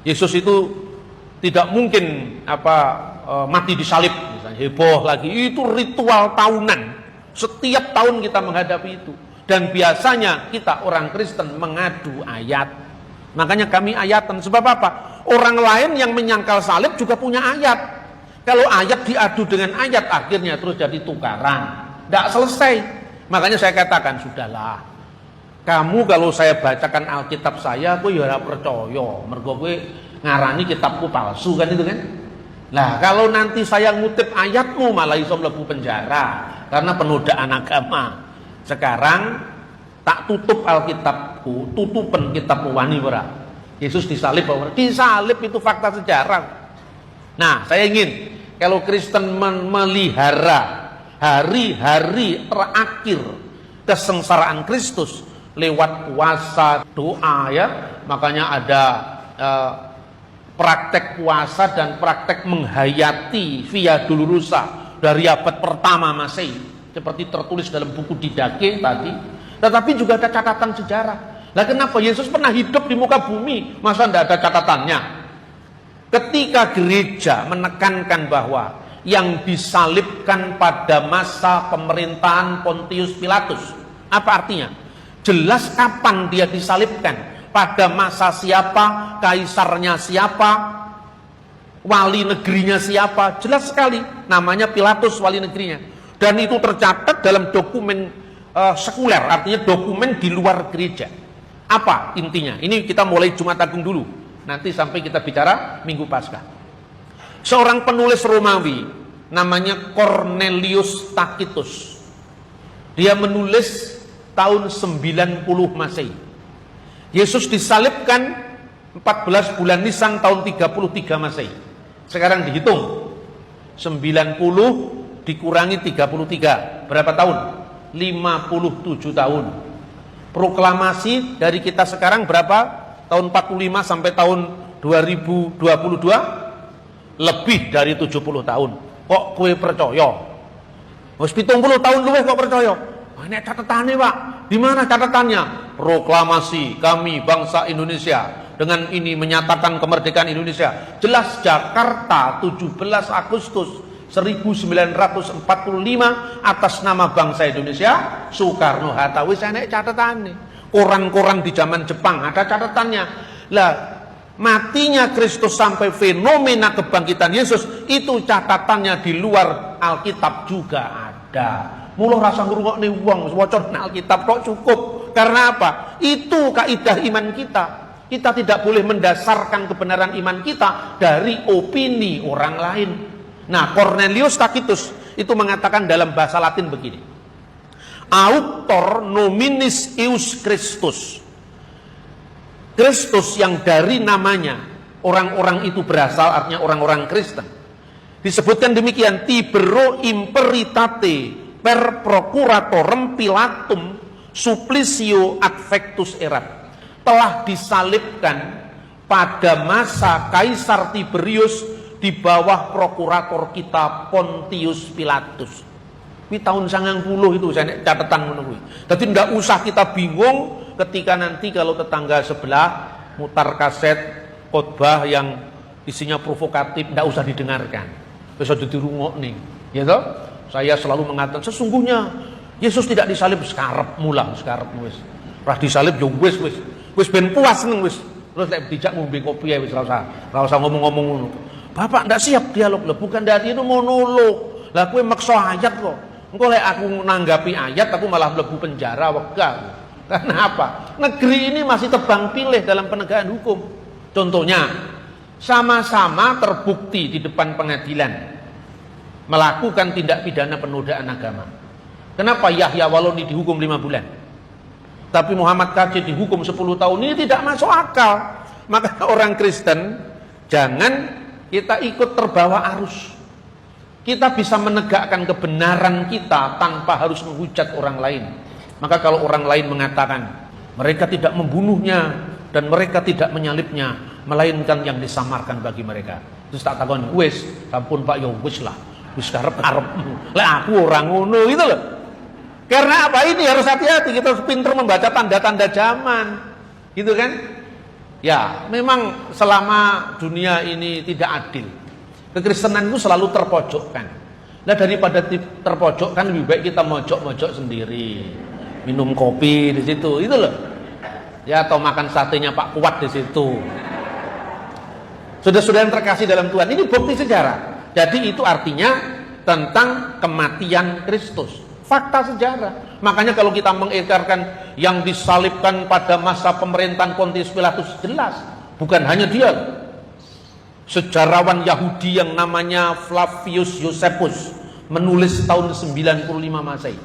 Yesus itu tidak mungkin mati disalib, misalnya heboh lagi. Itu ritual tahunan. Setiap tahun kita menghadapi itu. Dan biasanya kita orang Kristen mengadu ayat. Makanya kami ayatan. Sebab apa? Orang lain yang menyangkal salib juga punya ayat. Kalau ayat diadu dengan ayat, akhirnya terus jadi tukaran. Tidak selesai. Makanya saya katakan, sudahlah. Kamu kalau saya bacakan Alkitab saya, aku ya ora percaya. Mergo kowe ngarani kitabku palsu kan itu kan? Nah, kalau nanti saya ngutip ayatmu malah iso mlebu penjara karena penodaan agama. Sekarang tak tutup Alkitabku, tutupen kitabmu wani ora. Yesus disalib ora? Disalib, itu fakta sejarah. Nah, saya ingin kalau Kristen memelihara hari-hari terakhir kesengsaraan Kristus lewat puasa, doa ya. Makanya ada praktek puasa dan praktek menghayati Via Dolorosa dari abad pertama Masehi, seperti tertulis dalam buku Didache tadi. Tetapi juga ada catatan sejarah. Lah kenapa Yesus pernah hidup di muka bumi, masa tidak ada catatannya? Ketika gereja menekankan bahwa yang disalibkan pada masa pemerintahan Pontius Pilatus, apa artinya? Jelas kapan dia disalibkan, pada masa siapa, kaisarnya siapa, wali negerinya siapa, jelas sekali namanya Pilatus wali negerinya. Dan itu tercatat dalam dokumen sekuler, artinya dokumen di luar gereja. Apa intinya? Ini kita mulai Jumat Agung dulu, nanti sampai kita bicara Minggu Paskah. Seorang penulis Romawi namanya Cornelius Tacitus, dia menulis tahun 90 Masehi. Yesus disalibkan 14 bulan Nisan tahun 33 Masehi. Sekarang dihitung 90 dikurangi 33, berapa tahun? 57 tahun. Proklamasi dari kita sekarang berapa? Tahun 45 sampai tahun 2022 lebih dari 70 tahun. Kok kue percaya? Wis 70 tahun luwih kok percaya? Ini catatannya Pak, di mana catatannya? Proklamasi kami bangsa Indonesia dengan ini menyatakan kemerdekaan Indonesia. Jelas Jakarta 17 Agustus 1945 atas nama bangsa Indonesia, Soekarno Hatta. Wis enek catatannya. Koran-koran di zaman Jepang ada catatannya. Lah matinya Kristus sampai fenomena kebangkitan Yesus itu catatannya di luar Alkitab juga ada. Mula rasa ngrungokne wong waca Alkitab kok cukup. Karena apa? Itu kaidah iman kita. Kita tidak boleh mendasarkan kebenaran iman kita dari opini orang lain. Nah, Cornelius Tacitus itu mengatakan dalam bahasa Latin begini. Auctor nominis eius Christus. Kristus yang dari namanya orang-orang itu berasal, artinya orang-orang Kristen. Disebutkan demikian, Tibero imperitate per procuratorem Pilatum supplicio advectus erat. Telah disalibkan pada masa Kaisar Tiberius di bawah prokurator kita Pontius Pilatus. Ini tahun 90 itu saya catatan menunggu. Jadi tidak usah kita bingung ketika nanti kalau tetangga sebelah mutar kaset khotbah yang isinya provokatif, tidak usah didengarkan. Bisa dirungok nih, gitu. Saya selalu mengatakan sesungguhnya Yesus tidak disalib sekarep mulang, sekarep wis. Ora disalib yo wis ben puas neng wis. Terus lek dijak ngombe kopi ya wis ora usah ngomong-ngomong ngono. Bapak ndak siap dialog. Lah bukan dari itu monolog. Lah kowe maksa ayat kok. Engko lek aku nanggapi ayat aku malah mlebu penjara wegah. Karena apa? Negeri ini masih tebang pilih dalam penegakan hukum. Contohnya, sama-sama terbukti di depan pengadilan melakukan tindak pidana penodaan agama. Kenapa Yahya Waloni dihukum 5 bulan? Tapi Muhammad KC dihukum 10 tahun? Ini tidak masuk akal. Maka orang Kristen, jangan kita ikut terbawa arus. Kita bisa menegakkan kebenaran kita tanpa harus menghujat orang lain. Maka kalau orang lain mengatakan mereka tidak membunuhnya dan mereka tidak menyalibnya, melainkan yang disamarkan bagi mereka. Terus tak takon, wis, sampun Pak, ya wis lah. Wis karep-karepmu. Lah aku orang ngono gitu loh. Karena apa? Ini harus hati-hati, kita harus pintar membaca tanda-tanda zaman. Gitu kan? Ya, memang selama dunia ini tidak adil, kekristenan itu selalu terpojokkan. Nah, daripada terpojokkan lebih baik kita mojok-mojok sendiri, minum kopi di situ, itu loh. Ya, atau makan satenya Pak Kuat di situ. Saudara-saudara yang terkasih dalam Tuhan, ini bukti sejarah. Jadi itu artinya tentang kematian Kristus. Fakta sejarah. Makanya kalau kita mengikrarkan yang disalibkan pada masa pemerintahan Pontius Pilatus, jelas. Bukan hanya dia. Sejarawan Yahudi yang namanya Flavius Josephus menulis tahun 95 Masehi.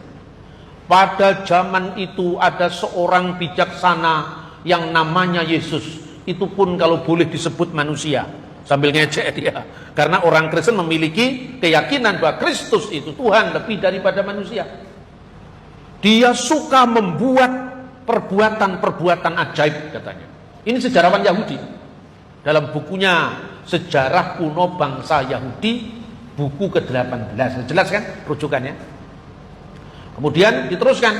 Pada zaman itu ada seorang bijaksana yang namanya Yesus. Itu pun kalau boleh disebut manusia, sambil ngecek dia, karena orang Kristen memiliki keyakinan bahwa Kristus itu Tuhan lebih daripada manusia. Dia suka membuat perbuatan-perbuatan ajaib, katanya. Ini sejarawan Yahudi dalam bukunya Sejarah Kuno Bangsa Yahudi, buku ke-18. Jelas kan rujukannya? Kemudian diteruskan,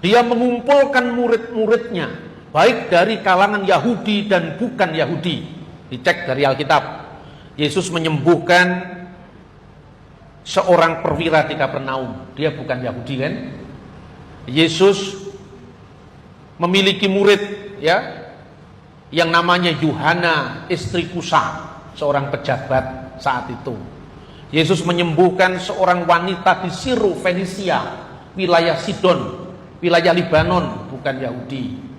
dia mengumpulkan murid-muridnya, baik dari kalangan Yahudi dan bukan Yahudi. Dicek dari Alkitab. Yesus menyembuhkan seorang perwira di Kapernaum. Dia bukan Yahudi kan? Yesus memiliki murid ya, yang namanya Yohana istri Kusa, seorang pejabat saat itu. Yesus menyembuhkan seorang wanita di Siro, Fenisia, wilayah Sidon, wilayah Libanon, bukan Yahudi.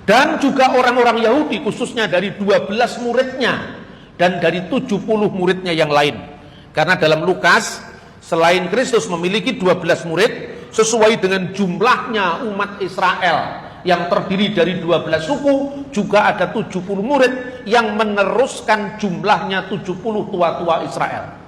Dan juga orang-orang Yahudi, khususnya dari 12 muridnya dan dari 70 muridnya yang lain. Karena dalam Lukas, selain Kristus memiliki 12 murid, sesuai dengan jumlahnya umat Israel yang terdiri dari 12 suku, juga ada 70 murid yang meneruskan jumlahnya 70 tua-tua Israel.